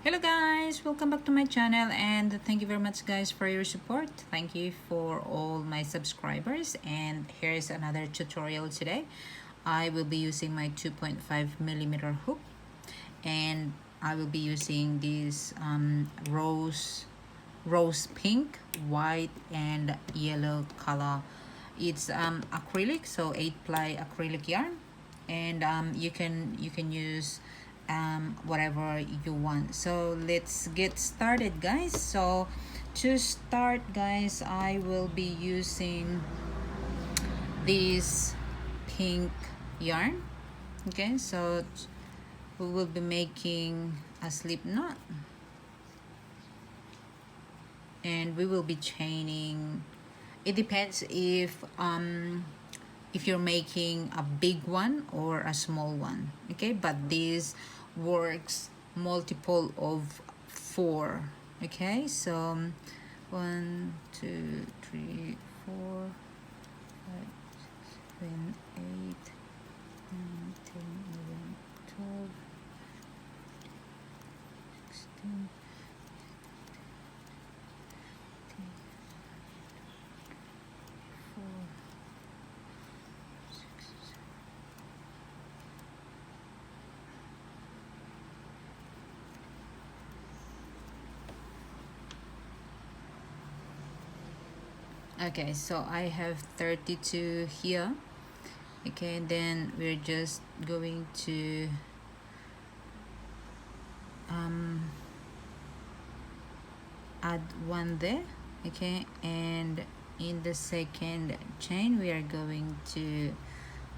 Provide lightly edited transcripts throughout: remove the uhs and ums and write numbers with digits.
Hello guys, welcome back to my channel and thank you very much guys for your support. Thank you for all my subscribers, and here's another tutorial today. I will be using my 2.5mm hook, and I will be using this rose pink, white and yellow color. It's acrylic, so 8-ply acrylic yarn, and you can use whatever you want. So let's get started guys. So to start guys, I will be using this pink yarn. Okay, so we will be making a slip knot, and we will be chaining. It depends if you're making a big one or a small one. Okay, but this works multiple of 4. Okay, so 1 2 3 4 5 7 8 9 10 11 12 16 Okay, so I have 32 here. Okay, then we're just going to add 1 there. Okay, and in the second chain we are going to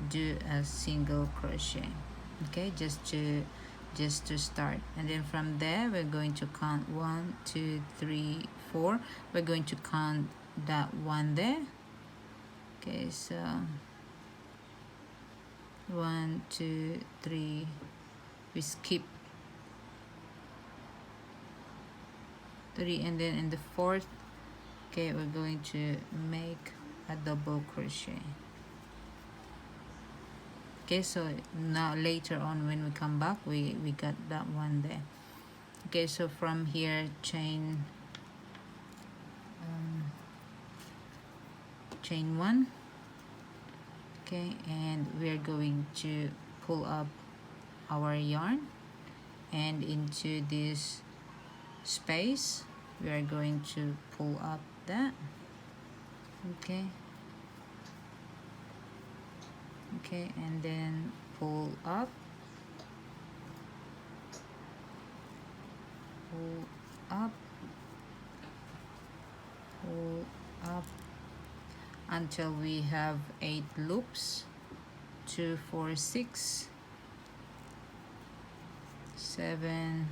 do a single crochet. Okay, just to start, and then from there we're going to count 1 2 3 4. We're going to count that 1 there. Okay, so 1 2 3, we skip 3, and then in the 4th, okay, we're going to make a double crochet. Okay, so now later on when we come back, we got that 1 there. Okay, so from here chain 1. Okay, and we're going to pull up our yarn, and into this space we are going to pull up that. Okay, and then pull up, pull up, pull up, until we have 8 loops. 2 4 6 7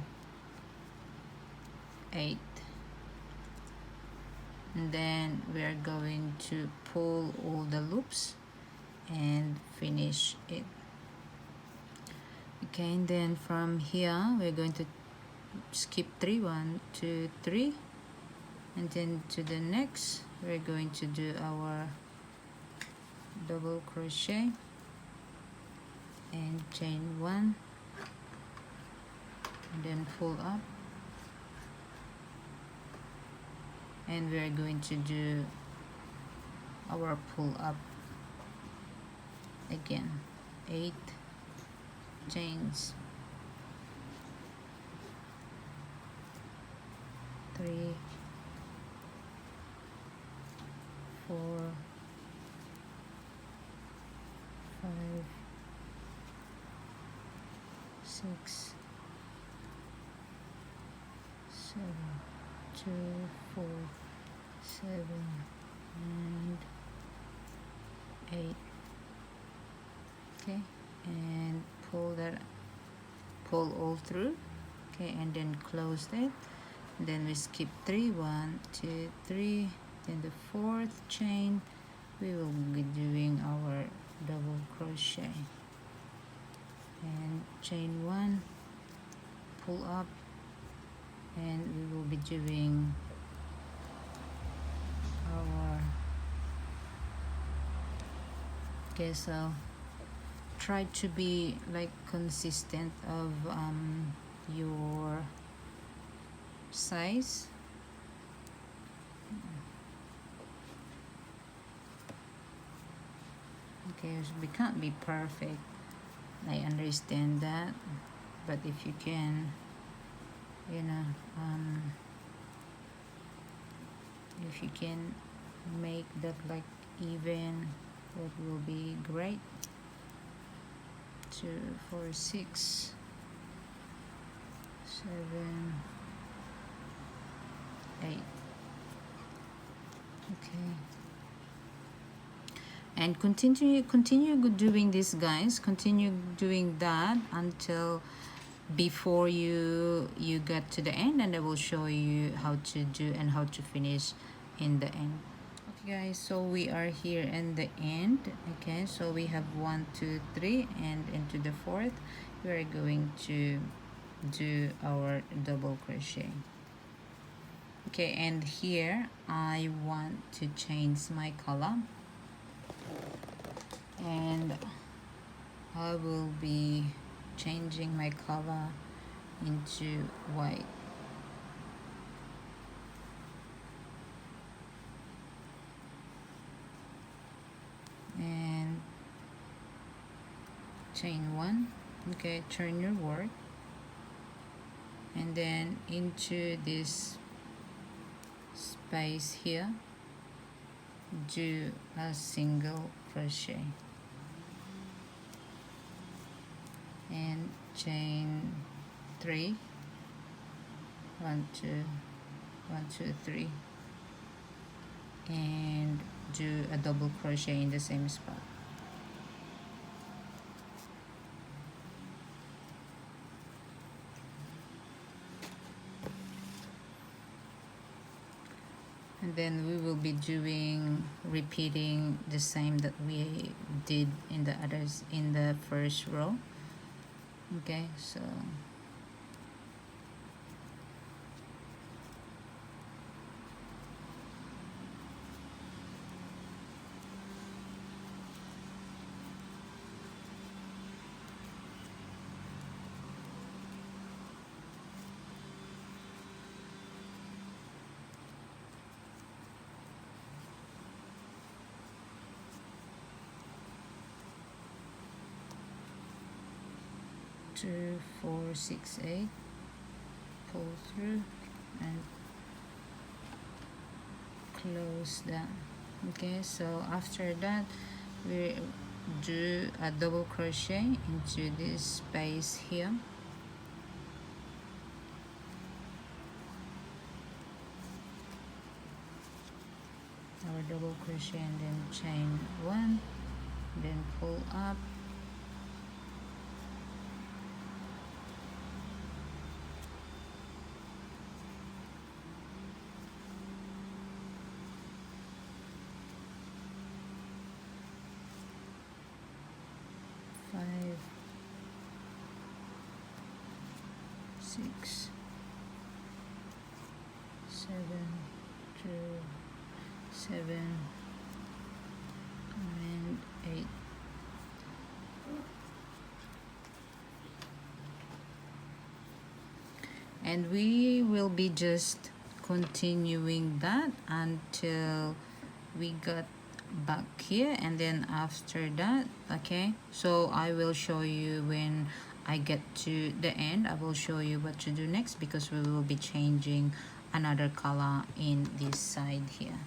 8, and then we are going to pull all the loops and finish it. Okay, and then from here we're going to skip 3 1 2 3, and then to the next we're going to do our double crochet and chain 1, and then pull up, and we're going to do our pull up again. 8 chains, 3 4 5 6 7 2 4 7 and 8. Okay, and pull all through. Okay, and then close it, and then we skip 3 1 2 3, then the 4th chain we will be doing our double crochet and chain 1, pull up, and we will be doing our. Okay, so try to be like consistent of your size. Okay, so we can't be perfect, I understand that, but if you can, you know, if you can make that like even, that will be great. 2, 4, 6, 7, 8. Okay, and continue doing this, guys. Continue doing that until before you get to the end, and I will show you how to do and how to finish in the end. Okay, guys, so we are here in the end. Okay, so we have 1, 2, 3, and into the fourth we are going to do our double crochet. Okay, and here I want to change my color, and I will be changing my color into white. And chain 1. Okay, turn your work, and then into this space here do a single crochet and chain 3. 1, 2, 1, 2, 3, and do a double crochet in the same spot. And then we will be repeating the same that we did in the others, in the first row. Okay, so 2, 4, 6, 8, pull through and close that. Okay, so after that we do a double crochet into this space here, our double crochet, and then chain 1, then pull up, five, 6, 7, 2, 7, and 8. And we will be just continuing that until we got back here, and then after that, okay, so I will show you when I get to the end. I will show you what to do next, because we will be changing another color in this side here.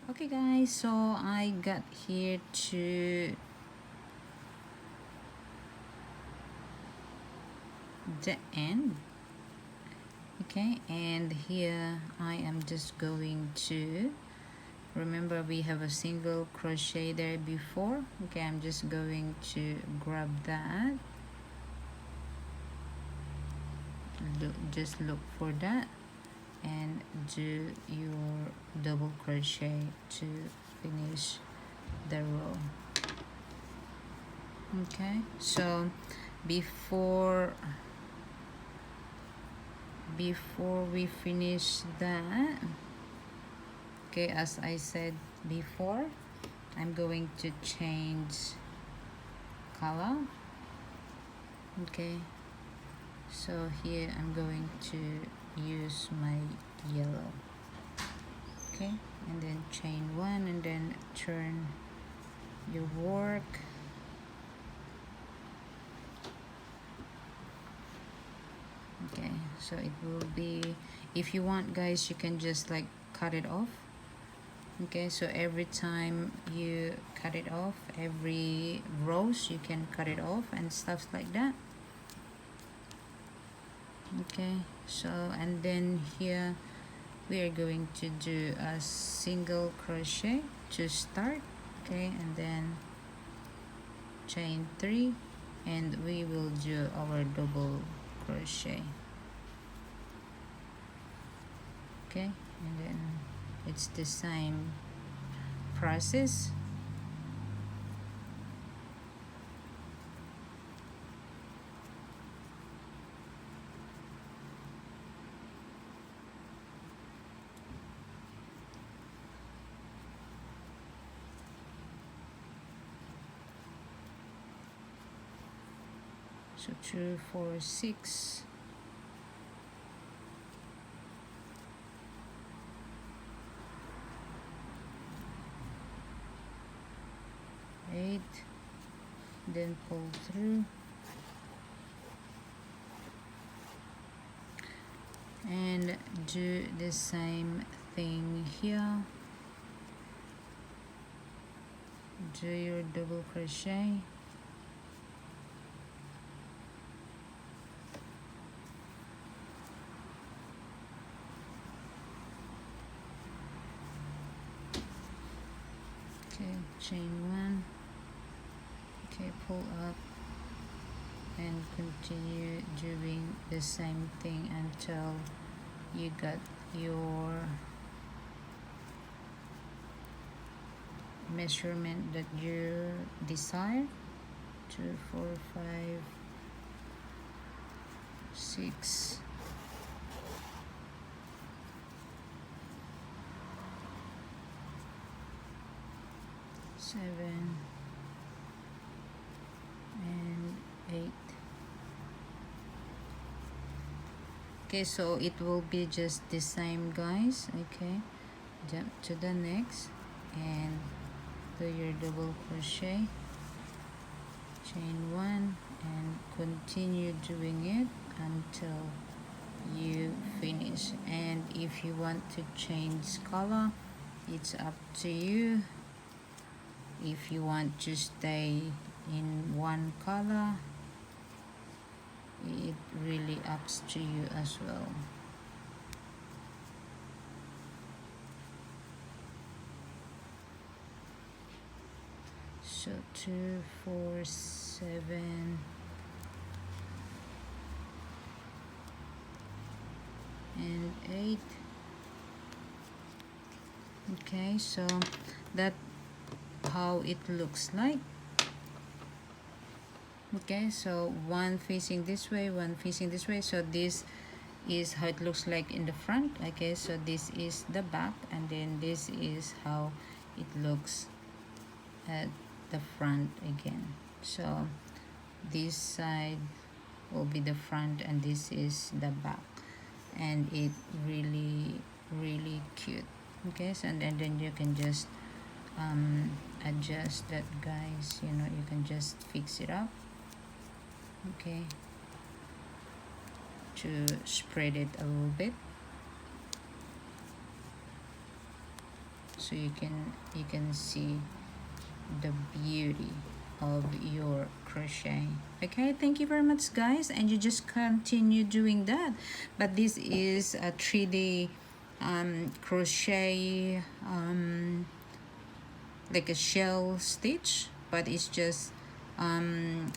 Okay guys, so I got here to the end. Okay, and here I am just going to, remember we have a single crochet there before. Okay, I'm just going to grab that, just look for that, and do your double crochet to finish the row. Okay, so before we finish that, okay, as I said before, I'm going to change color. Okay, so here I'm going to use my yellow. Okay, and then chain 1 and then turn your work. Okay, so it will be, if you want guys, you can just like cut it off. Okay, so every time you cut it off, every rows you can cut it off and stuff like that. Okay, so and then here we are going to do a single crochet to start. Okay, and then chain 3 and we will do our double crochet. Okay, and then it's the same process. So 2, 4, 6. Then pull through and do the same thing here. Do your double crochet. Okay, chain 1. Okay, pull up and continue doing the same thing until you got your measurement that you desire. 2, 4, 5, 6. Seven and 8. Okay, so it will be just the same guys. Okay, jump to the next and do your double crochet, chain 1 and continue doing it until you finish. And if you want to change color, it's up to you. If you want to stay in one color, it really up to you as well. So 2, 4, 7 and 8. Okay, so that how it looks like. Okay, so one facing this way, one facing this way. So this is how it looks like in the front. Okay, so this is the back and then this is how it looks at the front again. So this side will be the front and this is the back, and it really cute. Okay, so and then you can just adjust that guys, you know, you can just fix it up. Okay, to spread it a little bit so you can see the beauty of your crochet. Okay, thank you very much guys, and you just continue doing that. But this is a 3D crochet, like a shell stitch, but it's just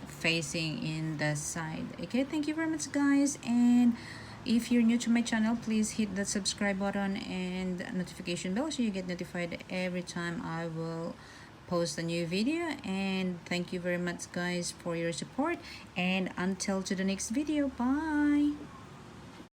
facing in the side. Okay, thank you very much guys, and if you're new to my channel, please hit the subscribe button and notification bell so you get notified every time I will post a new video. And thank you very much guys for your support, and until to the next video, bye.